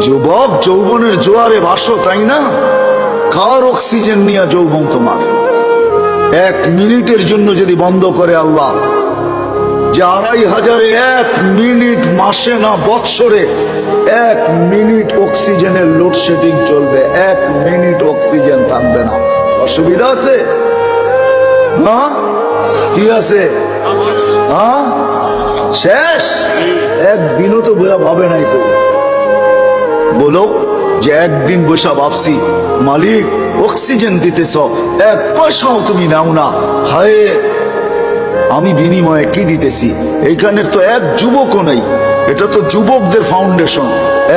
যুবক, যৌবনের জোয়ারে ভাসো, তাই না? কার অক্সিজেন নিয়ে যৌবন তোমার? 1 মিনিটের জন্য যদি বন্ধ করে আল্লাহ, যে 2500-এ 1 মিনিট, মাসে না বৎসরে 1 মিনিট অক্সিজেনের লোডশেডিং চলবে, 1 মিনিট অক্সিজেন থাকবে না, অসুবিধা আছে? হ্যাঁ, কি আছে? হ্যাঁ, শেষ। একদিনও তো ভাবে নাই তো। বলো যে একদিন বসা ভাবছি, মালিক অক্সিজেন দিতেছ, 1 পয়সাও তুমি নাও না, হায় আমি বিনিময়ে কি দিতেছি? এইখানের তো 1 যুবকও নাই, এটা তো যুবকদের ফাউন্ডেশন।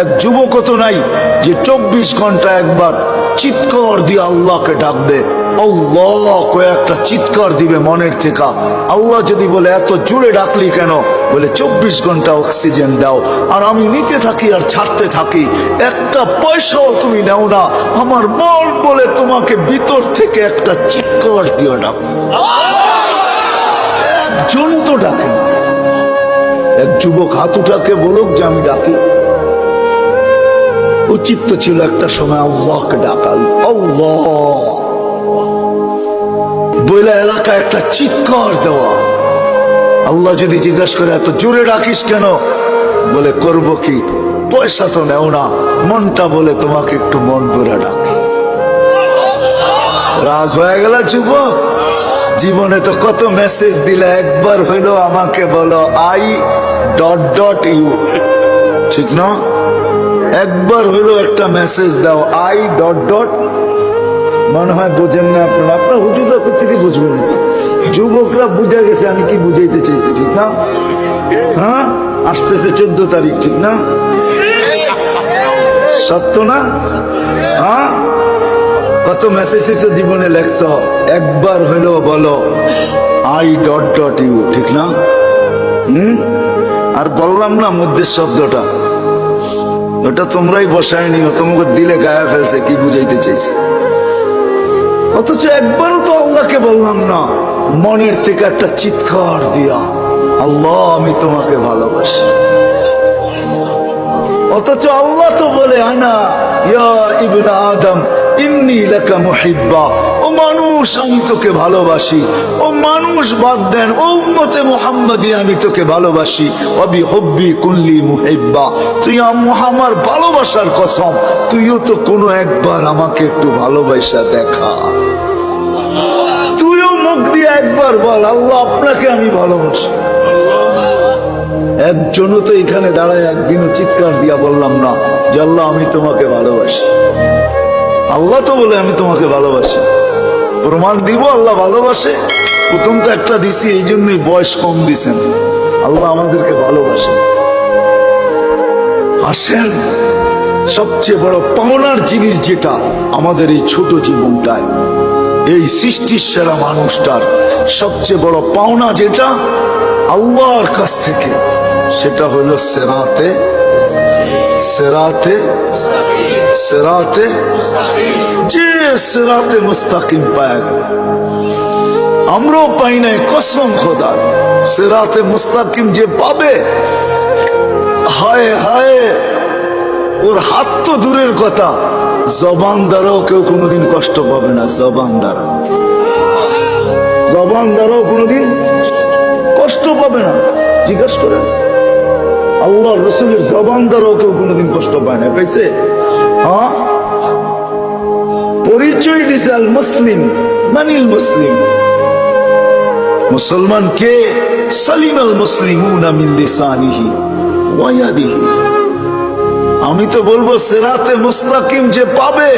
1 যুবকও তো নাই যে 24 ঘন্টা একবার চিৎকার দিয়ে আল্লাহকে ডাকবে। আল্লাহ কয়েকটা চিৎকার দিবে মনের থেকে। আল্লাহ যদি বলে এত জোরে ডাকলি কেন? বলে 24 ঘন্টা অক্সিজেন দাও, আর আমি নিতে থাকি আর ছাড়তে থাকি, 1টা পয়সাও তুমি নাও না। আমার মন বলে তোমাকে ভিতর থেকে একটা চিৎকার দিয়ে ডাক। একজন তো ডাকে, 1 যুবক হাত উঠাকে বলুক যে আমি ডাকি। উচিত তো ছিল একটা সময় আল্লাহকে ডাকাল, আল্লাহ বলে এলাকায় একটা চিৎকার দেওয়া। আল্লাহ যদি জিজ্ঞাসা করে এত জোরে ডাকিস কেন? বলে করব কি, পয়সা তো নেও না, মনটা বলে তোমাকে একটু মন ভরে ডাকি। রাগ হয়ে গেল যুবক? জীবনে তো কত মেসেজ দিলে, একবার হইলো আমাকে বলো I.U, ঠিক না? একবার হইলো একটা মেসেজ দাও I. মনে হয় বোঝেন না আপনারা, আপনার হুজুররা কোথেকে বুঝবেন? যুবকরা বুঝে গেছে আমি কি বুঝাইতে চাইছি, ঠিক না? হ্যাঁ, আসতেছে 14 তারিখ, ঠিক না? সত্য না? হ্যাঁ, কত মেসেজ জীবনে লেখছ, একবার হইলো বলো I.U, ঠিক না? আর বললাম না মধ্যে শব্দটা, ওটা তোমরাই বসায় নিও, তোমাকে দিলে গায়ে ফেলছে কি বুঝাইতে চাইছি। অথচ একবারও তো আল্লাহকে বললাম না মনের থেকে একটা চিৎকার দিয়া, আল্লাহ আমি তোমাকে ভালোবাসি। অথচ আল্লাহ তো বলে আনা ইয়া ইবনে আদম ইন্নী লাকা মুহিব্বা, ও মানুষ আমি তোকে ভালোবাসি। ও মানুষ বাদ দেন, ও উম্মতে মুহাম্মাদি আমি তোকে ভালোবাসি। ওয়াবি হুব্বি কুল্লি মুহিব্বা, তুই আমার ভালোবাসার কসম, তুইও তো কোনো একবার আমাকে একটু ভালোবাসা দেখা। তুইও মুখ দিয়ে একবার বল আল্লাহ আপনাকে আমি ভালোবাসি। একজনও তো এখানে দাঁড়ায় একদিনও চিৎকার দিয়া বললাম না যে আল্লাহ আমি তোমাকে ভালোবাসি। আল্লাহ তো বলে আমি তোমাকে ভালোবাসি, প্রমাণ দিব আল্লাহ ভালোবাসে। প্রথম তো একটা দিছি, এই জন্যই বয়স কম দিছেন। আল্লাহ আমাদেরকে ভালোবাসে। আসেন, সবচেয়ে বড় পাওনার জিনিস যেটা আমাদের এই ছোট জীবনটায়, এই সৃষ্টির সেরা মানুষটার সবচেয়ে বড় পাওনা যেটা আল্লাহর কাছ থেকে, সেটা হলো সেরাতে সেরাতে সেরাতে যে সেরাতে মুস্তাকিম পায় গেল। আমরাও পাই নাই, কসম খোদার। সেরাতে মুস্তাকিম যে পাবে, হায় হায়, ওর হাত তো দূরের কথা, জবান দ্বারাও কেউ কোনোদিন কষ্ট পাবে না। জবান দ্বারাও কোনোদিন কষ্ট পাবে না। জিজ্ঞাসা করেন, আল্লাহ রসুলের জবান দ্বারাও কেউ কোনোদিন কষ্ট পায় না, পাইছে? হ্যাঁ, পরিচয় দিছে আল মুসলিম, মানিল মুসলিম। মুসলমান কে? সালিম আল মুসলিমুনা মিন লিসানিহি ওয়া ইয়াদিহি। আমি তো বলবো সিরাতে মুস্তাকিম যে পাবে,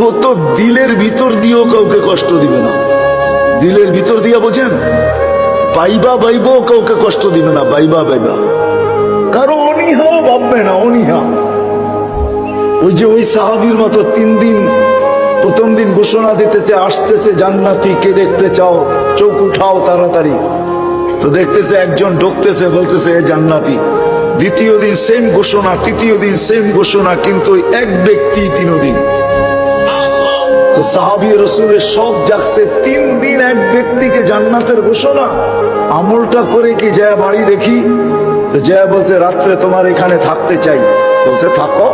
ও তো দিলের ভিতর দিয়েও কাউকে কষ্ট দিবে না। দিলের ভিতর দিয়া বোঝেন, বাইবা কাউকে কষ্ট দিবে না। বাইবা কারো অনীহাও ভাববে না, অনীহা। ওই যে ওই সাহাবীর মতো 3 দিন, প্রথম দিন ঘোষণা দিতেছে আসতেছে জান্নাতি, কে দেখতে চাও চোখ উঠাও তাড়াতাড়ি। তো দেখতেছে একজন ঢুকতেছে, বলতেছে এ জান্নাতি। দ্বিতীয় দিন সেম ঘোষণা, তৃতীয় দিন সেম ঘোষণা, কিন্তু এক ব্যক্তি 3 দিন। তো সাহাবী রাসূলের সব জাগছে, 3 দিন এক ব্যক্তিকে জান্নাতের ঘোষণা। আমলটা করে কি যায় বাড়ি দেখি, তো যায় বলছে রাত্রে তোমার এখানে থাকতে চাই। বলছে থাকো,